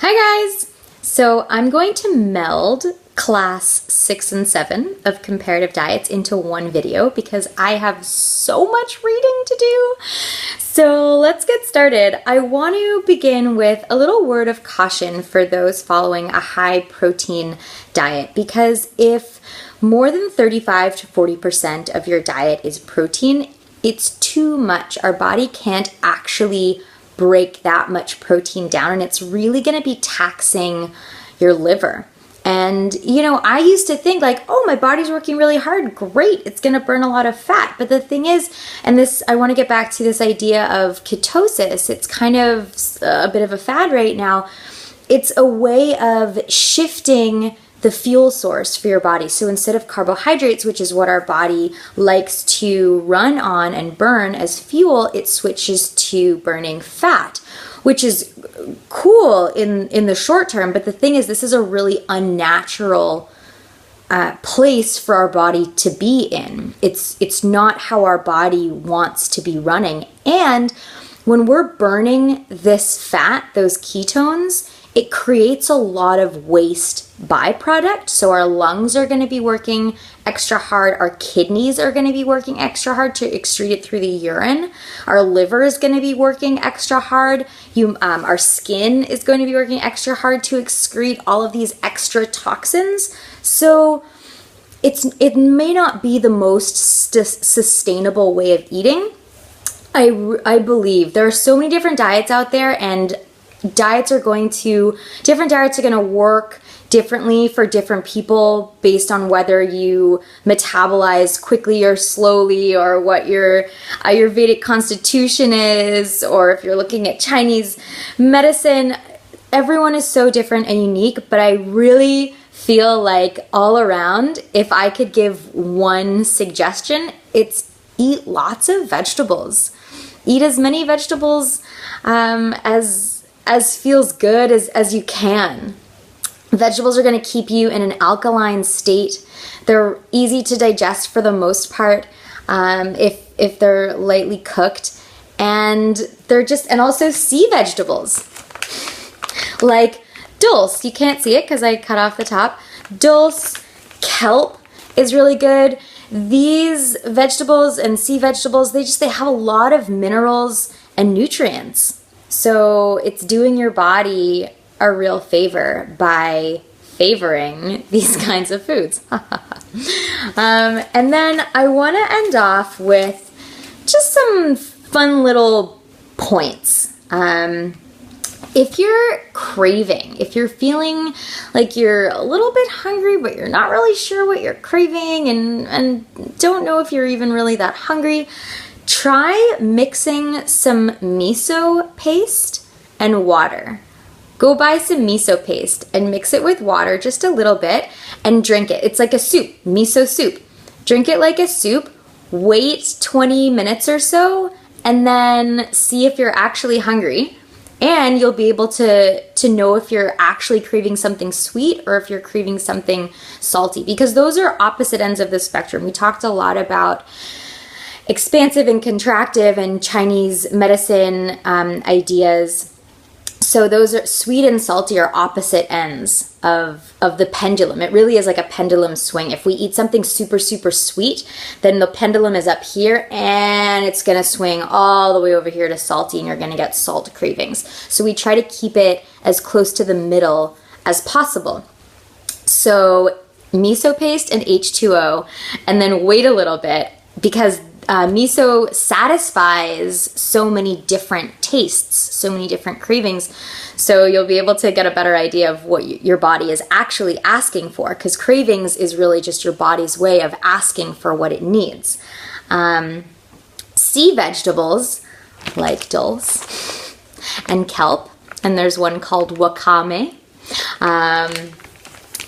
Hi guys! So I'm going to meld class 6 and 7 of comparative diets into one video because I have so much reading to do. So let's get started. I want to begin with a little word of caution for those following a high protein diet, because if more than 35 to 40% of your diet is protein, it's too much. Our body can't actually break that much protein down, and it's really going to be taxing your liver. And I used to think like, oh, my body's working really hard, great, it's going to burn a lot of fat. But the thing is, and this, I want to get back to this idea of ketosis. It's kind of a bit of a fad right now. It's a way of shifting the fuel source for your body. So instead of carbohydrates, which is what our body likes to run on and burn as fuel, it switches to burning fat, which is cool in the short term. But the thing is, this is a really unnatural place for our body to be in. It's not how our body wants to be running. And when we're burning this fat, those ketones, it creates a lot of waste byproduct. So our lungs are going to be working extra hard. Our kidneys are going to be working extra hard to excrete it through the urine. Our liver is going to be working extra hard. Our skin is going to be working extra hard to excrete all of these extra toxins. So it may not be the most sustainable way of eating. I believe there are so many different diets out there, and different diets are going to work differently for different people based on whether you metabolize quickly or slowly, or what your Ayurvedic constitution is, or if you're looking at Chinese medicine. Everyone is so different and unique, but I really feel like all around, if I could give one suggestion, it's eat lots of vegetables. Eat as many vegetables as feels good as you can. Vegetables are going to keep you in an alkaline state. They're easy to digest for the most part, if they're lightly cooked, and and also sea vegetables like dulse. You can't see it because I cut off the top. Dulse, kelp is really good. These vegetables and sea vegetables, they have a lot of minerals and nutrients. So it's doing your body a real favor by favoring these kinds of foods. And then I want to end off with just some fun little points. If you're craving, if you're feeling like you're a little bit hungry, but you're not really sure what you're craving and don't know if you're even really that hungry, try mixing some miso paste and water. Go buy some miso paste and mix it with water just a little bit and drink it. It's like a soup, miso soup. Drink it like a soup, wait 20 minutes or so, and then see if you're actually hungry. And you'll be able to know if you're actually craving something sweet or if you're craving something salty, because those are opposite ends of the spectrum. We talked a lot about expansive and contractive and Chinese medicine ideas. So those are sweet and salty are opposite ends of the pendulum. It really is like a pendulum swing. If we eat something super, super sweet, then the pendulum is up here and it's going to swing all the way over here to salty, and you're going to get salt cravings. So we try to keep it as close to the middle as possible. So miso paste and H2O, and then wait a little bit, because miso satisfies so many different tastes, so many different cravings. So you'll be able to get a better idea of what your body is actually asking for, because cravings is really just your body's way of asking for what it needs. Sea vegetables like dulse and kelp, and there's one called wakame,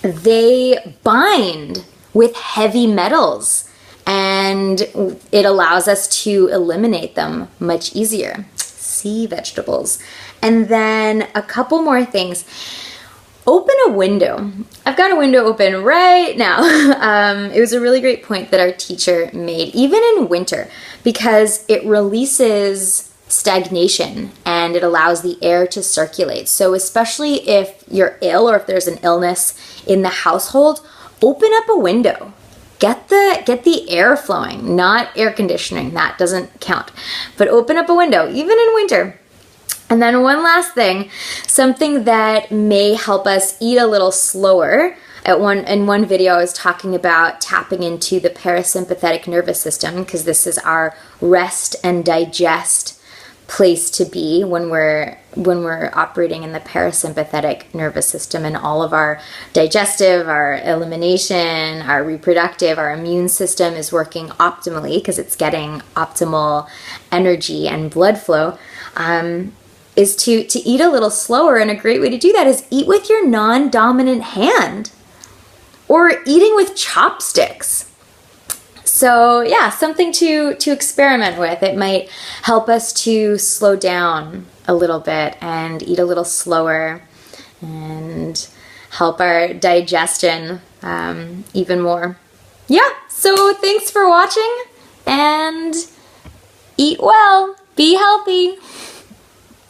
they bind with heavy metals, and it allows us to eliminate them much easier. Sea vegetables. And then a couple more things. Open a window. I've got a window open right now. It was a really great point that our teacher made, even in winter, because it releases stagnation, and it allows the air to circulate. So especially if you're ill or if there's an illness in the household, open up a window. Get the air flowing, not air conditioning. That doesn't count. But open up a window, even in winter. And then one last thing, something that may help us eat a little slower. In one video, I was talking about tapping into the parasympathetic nervous system, because this is our rest and digest place to be when we're operating in the parasympathetic nervous system, and all of our digestive, our elimination, our reproductive, our immune system is working optimally because it's getting optimal energy and blood flow. Is to eat a little slower, and a great way to do that is eat with your non-dominant hand, or eating with chopsticks. So yeah, something to experiment with. It might help us to slow down a little bit and eat a little slower, and help our digestion even more. Yeah, so thanks for watching, and eat well, be healthy.